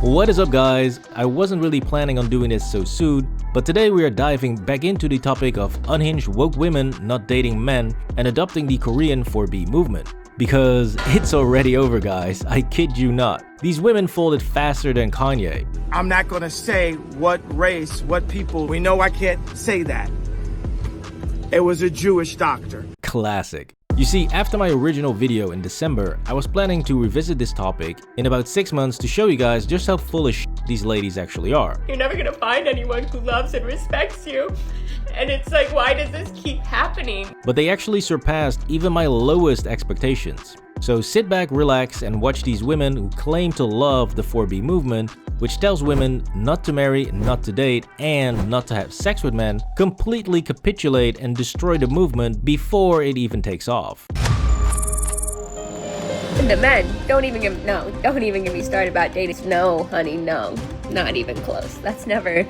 What is up, guys? I wasn't really planning on doing this so soon, but today we are diving back into the topic of unhinged woke women not dating men and adopting the Korean 4B movement. Because it's already over, guys, I kid you not. These women folded faster than Kanye. I'm not gonna say what race, what people. We know I can't say that. It was a Jewish doctor. Classic. You see, after my original video in December, I was planning to revisit this topic in about 6 months to show you guys just how full of shit these ladies actually are. You're never gonna find anyone who loves and respects you. And it's like, why does this keep happening? But they actually surpassed even my lowest expectations. So sit back, relax, and watch these women who claim to love the 4B movement, which tells women not to marry, not to date, and not to have sex with men, completely capitulate and destroy the movement before it even takes off. And the men, don't even get me started about dating. No, honey, no. Not even close. That's never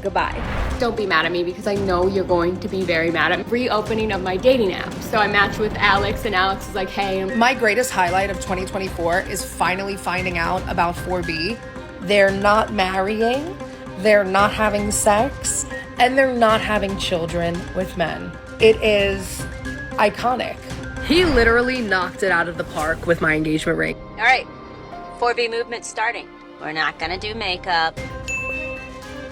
goodbye. Don't be mad at me because I know you're going to be very mad at me. Reopening of my dating app. So I matched with Alex and Alex is like, hey. My greatest highlight of 2024 is finally finding out about 4B. They're not marrying, they're not having sex, and they're not having children with men. It is iconic. He literally knocked it out of the park with my engagement ring. All right, 4B movement starting. We're not gonna do makeup.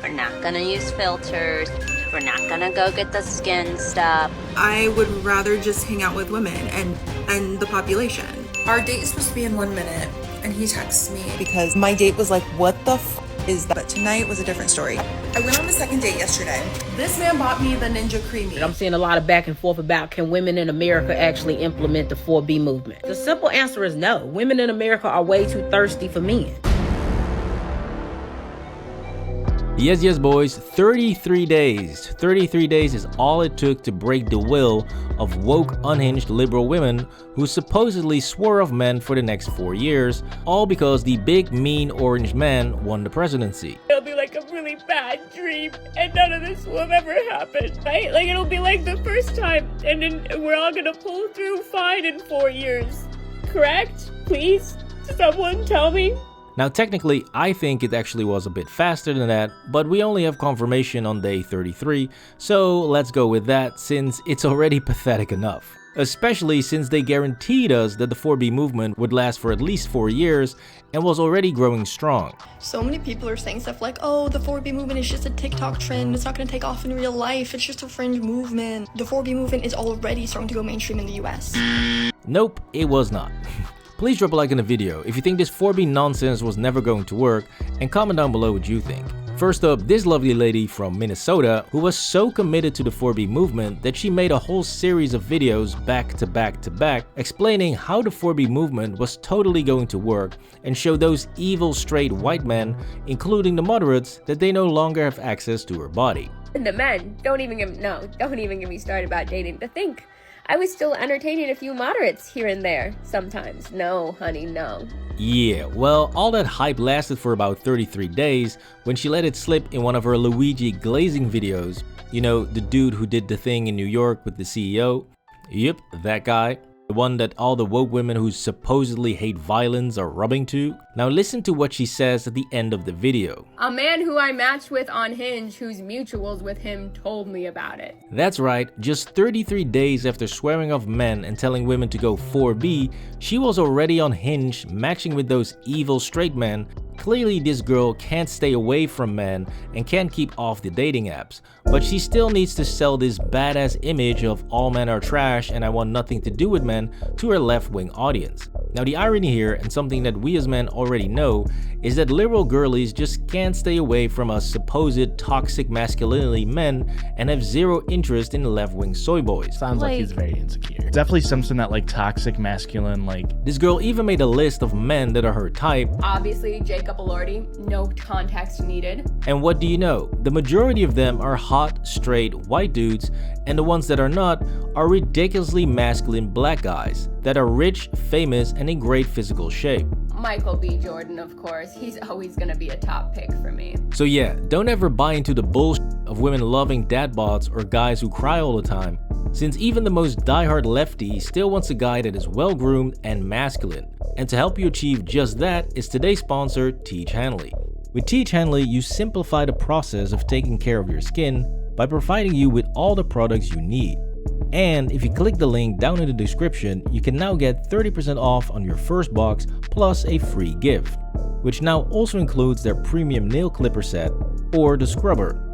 We're not gonna use filters. We're not gonna go get the skin stuff. I would rather just hang out with women and the population. Our date is supposed to be in 1 minute, and he texts me because my date was like, what the f is that? But tonight was a different story. I went on the second date yesterday. This man bought me the Ninja Creamy. I'm seeing a lot of back and forth about can women in America actually implement the 4B movement. The simple answer is no. Women in America are way too thirsty for men. Yes, boys, 33 days. 33 days is all it took to break the will of woke, unhinged liberal women who supposedly swore off men for the next 4 years, all because the big, mean orange man won the presidency. It'll be like a really bad dream and none of this will ever happen, right? Like it'll be like the first time and then we're all gonna pull through fine in 4 years. Correct? Please? Someone tell me? Now technically, I think it actually was a bit faster than that, but we only have confirmation on day 33, so let's go with that since it's already pathetic enough. Especially since they guaranteed us that the 4B movement would last for at least 4 years and was already growing strong. So many people are saying stuff like, oh, the 4B movement is just a TikTok trend, it's not going to take off in real life, it's just a fringe movement. The 4B movement is already starting to go mainstream in the US. Nope, it was not. Please drop a like on the video if you think this 4B nonsense was never going to work, and comment down below what you think. First up, this lovely lady from Minnesota who was so committed to the 4B movement that she made a whole series of videos back to back explaining how the 4B movement was totally going to work and show those evil straight white men, including the moderates, that they no longer have access to her body. And the men, don't even get me started about dating. To think I was still entertaining a few moderates here and there sometimes. No, honey, no. Yeah, well, all that hype lasted for about 33 days when she let it slip in one of her Luigi glazing videos. You know, the dude who did the thing in New York with the CEO? Yep, that guy. The one that all the woke women who supposedly hate violence are rubbing to. Now listen to what she says at the end of the video. A man who I matched with on Hinge whose mutuals with him told me about it. That's right, just 33 days after swearing off men and telling women to go 4B, she was already on Hinge matching with those evil straight men. Clearly this girl can't stay away from men and can't keep off the dating apps, but she still needs to sell this badass image of all men are trash and I want nothing to do with men to her left-wing audience. Now the irony here, and something that we as men already know, is that liberal girlies just can't stay away from us supposed toxic masculinity men and have zero interest in left-wing soy boys. Sounds like he's very insecure. Definitely something that like toxic masculine like. This girl even made a list of men that are her type. Obviously, Jacob Elordi, no context needed. And what do you know? The majority of them are hot, straight, white dudes, and the ones that are not are ridiculously masculine black guys that are rich, famous, and in great physical shape. Michael B. Jordan, of course. He's always gonna be a top pick for me. So yeah, don't ever buy into the bullshit of women loving dad bods or guys who cry all the time, since even the most diehard lefty still wants a guy that is well-groomed and masculine. And to help you achieve just that is today's sponsor, Teach Hanley. With Teach Hanley, you simplify the process of taking care of your skin by providing you with all the products you need. And if you click the link down in the description, you can now get 30% off on your first box plus a free gift, which now also includes their premium nail clipper set or the scrubber.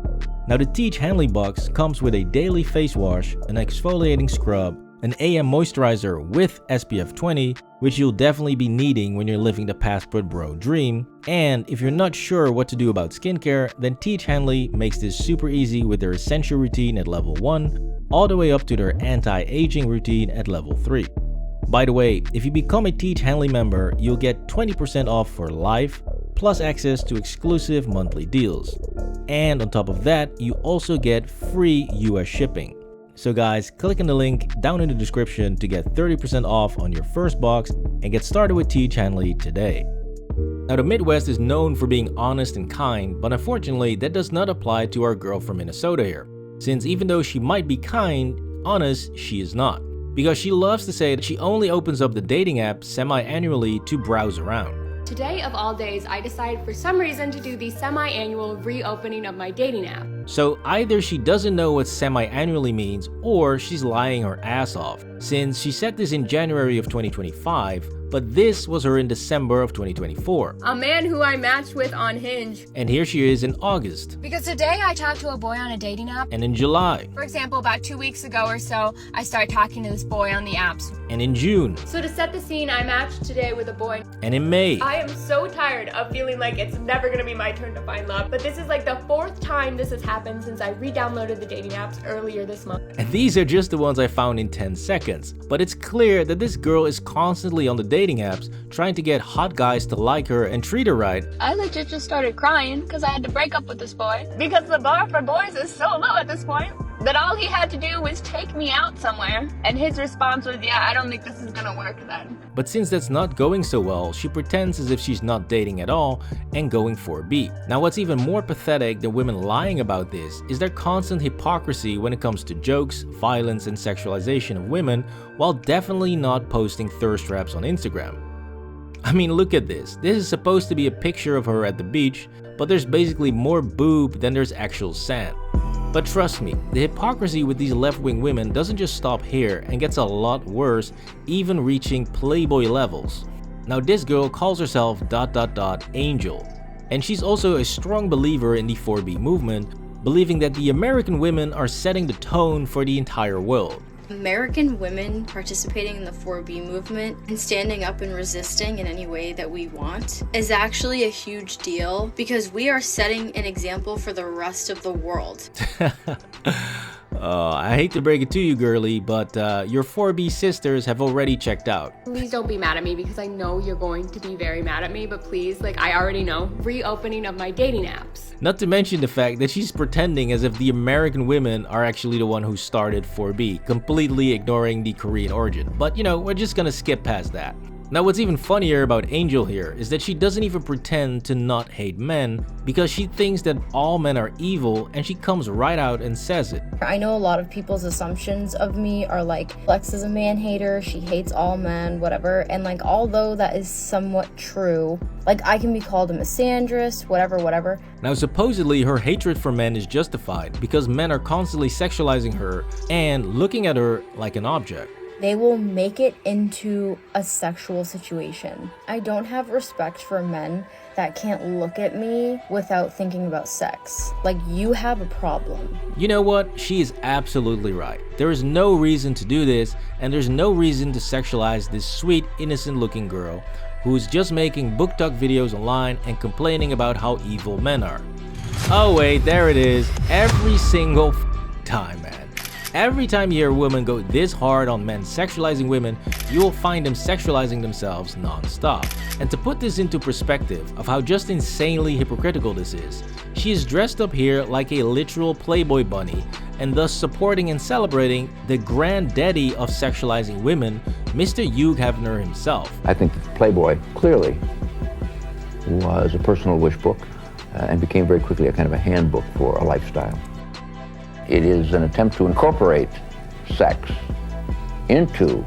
Now the Teach Hanley box comes with a daily face wash, an exfoliating scrub, an AM moisturizer with SPF 20, which you'll definitely be needing when you're living the Passport Bro dream. And if you're not sure what to do about skincare, then Teach Hanley makes this super easy with their essential routine at level 1, all the way up to their anti-aging routine at level 3. By the way, if you become a Teach Hanley member, you'll get 20% off for life, plus access to exclusive monthly deals. And on top of that, you also get free US shipping. So guys, click on the link down in the description to get 30% off on your first box and get started with Teach Hanley today. Now the Midwest is known for being honest and kind, but unfortunately that does not apply to our girl from Minnesota here, since even though she might be kind, honest she is not, because she loves to say that she only opens up the dating app semi-annually to browse around. Today of all days, I decided for some reason to do the semi-annual reopening of my dating app. So either she doesn't know what semi-annually means or she's lying her ass off, since she said this in January of 2025, but this was her in December of 2024. A man who I matched with on Hinge. And here she is in August. Because today I talked to a boy on a dating app. And in July. For example, about 2 weeks ago or so, I started talking to this boy on the apps. And in June. So to set the scene, I matched today with a boy. And in May. I am so tired of feeling like it's never gonna be my turn to find love, but this is like the 4th time this has happened since I re-downloaded the dating apps earlier this month. And these are just the ones I found in 10 seconds. But it's clear that this girl is constantly on the dating apps trying to get hot guys to like her and treat her right. I legit just started crying because I had to break up with this boy. Because the bar for boys is so low at this point that all he had to do was take me out somewhere. And his response was, yeah, I don't think this is gonna work then. But since that's not going so well, she pretends as if she's not dating at all and going for B. Now what's even more pathetic than women lying about this is their constant hypocrisy when it comes to jokes, violence, and sexualization of women, while definitely not posting thirst traps on Instagram. I mean, look at this. This is supposed to be a picture of her at the beach, but there's basically more boob than there's actual sand. But trust me, the hypocrisy with these left-wing women doesn't just stop here and gets a lot worse, even reaching Playboy levels. Now this girl calls herself ... Angel, and she's also a strong believer in the 4B movement, believing that the American women are setting the tone for the entire world. American women participating in the 4B movement and standing up and resisting in any way that we want is actually a huge deal because we are setting an example for the rest of the world. I hate to break it to you, girly, but your 4B sisters have already checked out. Please don't be mad at me because I know you're going to be very mad at me, but please, like I already know, reopening of my dating apps. Not to mention the fact that she's pretending as if the American women are actually the one who started 4B, completely ignoring the Korean origin. But you know, we're just gonna skip past that. Now what's even funnier about Angel here is that she doesn't even pretend to not hate men because she thinks that all men are evil and she comes right out and says it. I know a lot of people's assumptions of me are like, Lex is a man hater, she hates all men, whatever, and like although that is somewhat true, like I can be called a misandrist, whatever. Now supposedly her hatred for men is justified because men are constantly sexualizing her and looking at her like an object. They will make it into a sexual situation. I don't have respect for men that can't look at me without thinking about sex. Like, you have a problem. You know what? She is absolutely right. There is no reason to do this, and there's no reason to sexualize this sweet, innocent looking girl who is just making book talk videos online and complaining about how evil men are. Oh wait, there it is. Every single time, man. Every time you hear a woman go this hard on men sexualizing women, you will find them sexualizing themselves non-stop. And to put this into perspective of how just insanely hypocritical this is, she is dressed up here like a literal Playboy bunny and thus supporting and celebrating the granddaddy of sexualizing women, Mr. Hugh Hefner himself. I think Playboy clearly was a personal wish book and became very quickly a kind of a handbook for a lifestyle. It is an attempt to incorporate sex into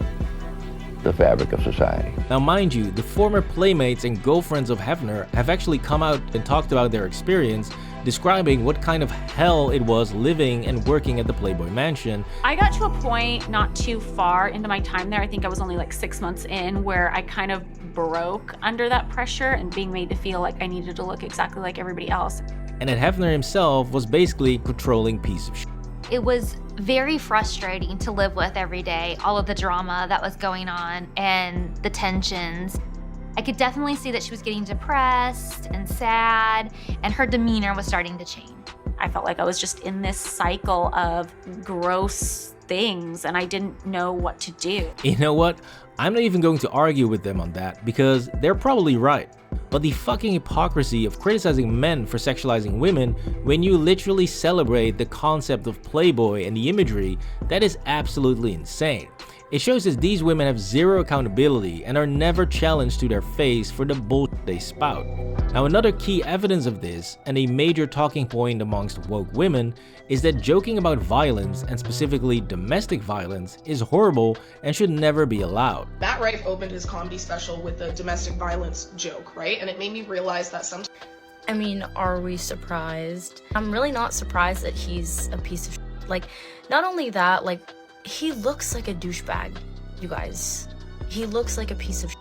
the fabric of society. Now mind you, the former playmates and girlfriends of Hefner have actually come out and talked about their experience, describing what kind of hell it was living and working at the Playboy Mansion. I got to a point not too far into my time there, I think I was only like 6 months in, where I kind of broke under that pressure and being made to feel like I needed to look exactly like everybody else. And that Hefner himself was basically a controlling piece of shit. It was very frustrating to live with every day, all of the drama that was going on and the tensions. I could definitely see that she was getting depressed and sad, and her demeanor was starting to change. I felt like I was just in this cycle of gross things and I didn't know what to do. You know what? I'm not even going to argue with them on that because they're probably right. But the fucking hypocrisy of criticizing men for sexualizing women when you literally celebrate the concept of Playboy and the imagery, that is absolutely insane. It shows that these women have zero accountability and are never challenged to their face for the bullshit they spout. Now another key evidence of this, and a major talking point amongst woke women, is that joking about violence, and specifically domestic violence, is horrible and should never be allowed. Matt Rife opened his comedy special with a domestic violence joke, right? And it made me realize that sometimes... I mean, are we surprised? I'm really not surprised that he's a piece of shit. Like, not only that, like, he looks like a douchebag, you guys. He looks like a piece of shit.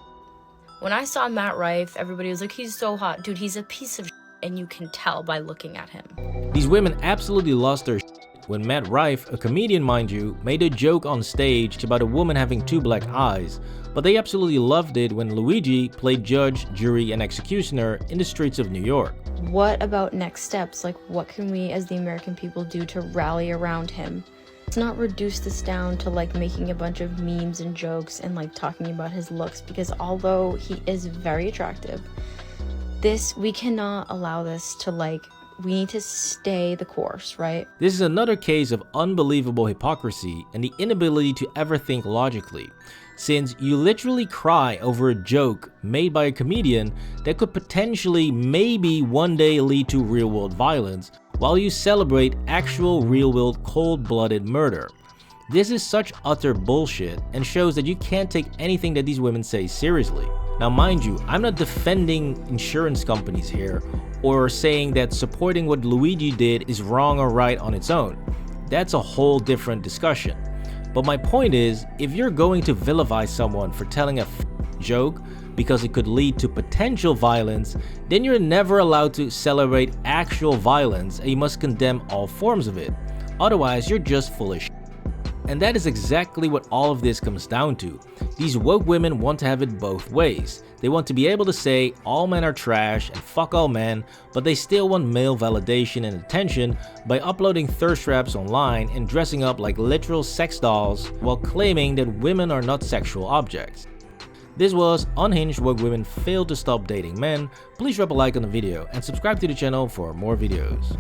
When I saw Matt Rife, everybody was like, he's so hot. Dude, he's a piece of shit, and you can tell by looking at him. These women absolutely lost their shit when Matt Rife, a comedian mind you, made a joke on stage about a woman having 2 black eyes, but they absolutely loved it when Luigi played judge, jury, and executioner in the streets of New York. What about next steps? Like, what can we as the American people do to rally around him? Let's not reduce this down to like making a bunch of memes and jokes and like talking about his looks, because although he is very attractive, we cannot allow this to like, we need to stay the course, right? This is another case of unbelievable hypocrisy and the inability to ever think logically, since you literally cry over a joke made by a comedian that could potentially maybe one day lead to real-world violence, while you celebrate actual real-world cold-blooded murder. This is such utter bullshit and shows that you can't take anything that these women say seriously. Now mind you, I'm not defending insurance companies here or saying that supporting what Luigi did is wrong or right on its own. That's a whole different discussion. But my point is, if you're going to vilify someone for telling a joke because it could lead to potential violence, then you're never allowed to celebrate actual violence and you must condemn all forms of it. Otherwise, you're just full of shit. And that is exactly what all of this comes down to. These woke women want to have it both ways. They want to be able to say all men are trash and fuck all men, but they still want male validation and attention by uploading thirst traps online and dressing up like literal sex dolls while claiming that women are not sexual objects. This was Unhinged Woke Women Fail to Stop Dating Men. Please drop a like on the video and subscribe to the channel for more videos.